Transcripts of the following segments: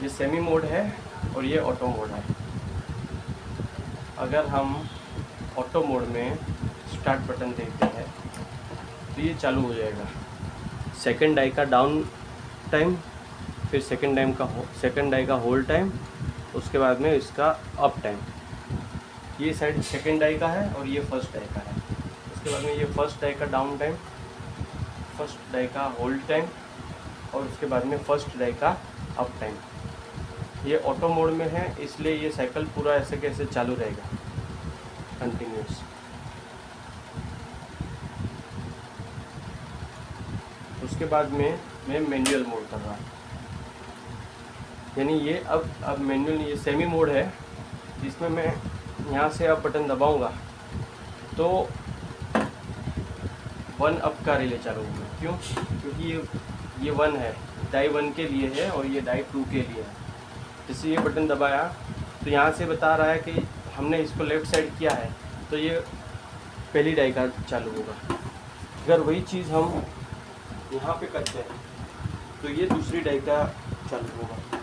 ये semi mode है और ये ऑटो मोड है। अगर हम ऑटो मोड में स्टार्ट बटन देते हैं तो ये चालू हो जाएगा। सेकंड डाई का डाउन टाइम, फिर सेकंड डाई का होल्ड टाइम, उसके बाद में इसका अप टाइम। ये साइड सेकंड डाई का है और ये फर्स्ट डाई का है। उसके बाद में ये फर्स्ट डाई का डाउन टाइम, फर्स्ट डाई का होल्ड टाइम और उसके बाद में फर्स्ट डाई का अप टाइम। ये ऑटो मोड में है इसलिए ये साइकिल पूरा ऐसे कैसे चालू रहेगा कंटिन्यूस। उसके बाद में मैं मैनुअल मोड कर रहा हूँ, यानी ये अब मैनुअल, ये सेमी मोड है जिसमें मैं यहाँ से अब बटन दबाऊंगा तो 1 अप का रिले चालू होगा। क्यों? क्योंकि ये 1 है, डाई 1 के लिए है और ये डाई 2 के लिए है। जैसे ये बटन दबाया तो यहाँ से बता रहा है कि हमने इसको लेफ़्ट साइड किया है तो ये पहली डाई का चालू होगा। अगर वही चीज़ हम यहाँ पे करते हैं तो ये दूसरी डाई का चालू होगा।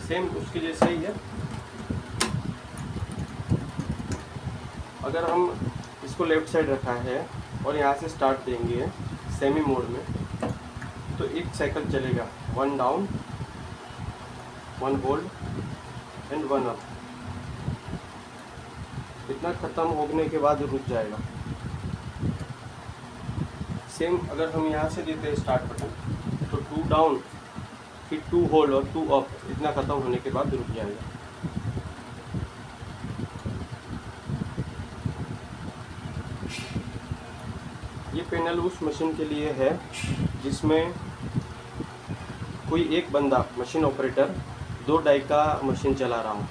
सेम उसके जैसे ही है। अगर हम इसको लेफ़्ट साइड रखा है और यहाँ से स्टार्ट देंगे सेमी मोड में तो एक साइकिल चलेगा, 1 डाउन, 1 होल्ड एंड 1 अप। इतना ख़त्म होने के बाद रुक जाएगा। सेम अगर हम यहाँ से देते हैं स्टार्ट बटन तो 2 डाउन, फिर 2 होल्ड और 2 अप, इतना ख़त्म होने के बाद रुक जाएगा। ये पैनल उस मशीन के लिए है जिसमें कोई एक बंदा, मशीन ऑपरेटर, 2 डाई का मशीन चला रहा हूँ।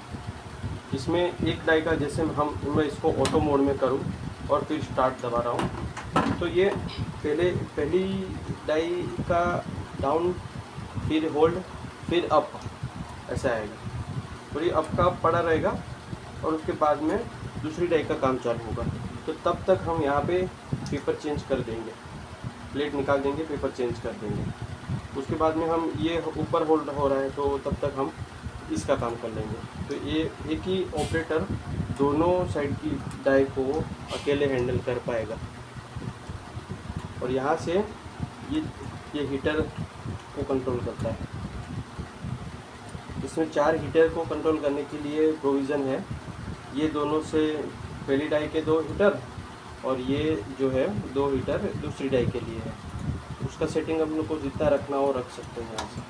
इसमें एक डाई का, जैसे मैं इसको ऑटो मोड में करूँ और फिर स्टार्ट दबा रहा हूँ तो ये पहली डाई का डाउन, फिर होल्ड, फिर अप, ऐसा आएगा। और ये अप का पड़ा रहेगा और उसके बाद में दूसरी डाई का काम चालू होगा। तो तब तक हम यहाँ पे पेपर चेंज कर देंगे, प्लेट निकाल देंगे, पेपर चेंज कर देंगे। उसके बाद में हम ये ऊपर होल्ड हो रहा है तो तब तक हम इसका काम कर लेंगे। तो ये एक ही ऑपरेटर दोनों साइड की डाई को अकेले हैंडल कर पाएगा। और यहाँ से ये हीटर को कंट्रोल करता है। इसमें 4 हीटर को कंट्रोल करने के लिए प्रोविज़न है। ये दोनों से पहली डाई के 2 हीटर और ये जो है 2 हीटर दूसरी डाई के लिए है। उसका सेटिंग हम लोग को जितना रखना हो रख सकते हैं यहाँ से।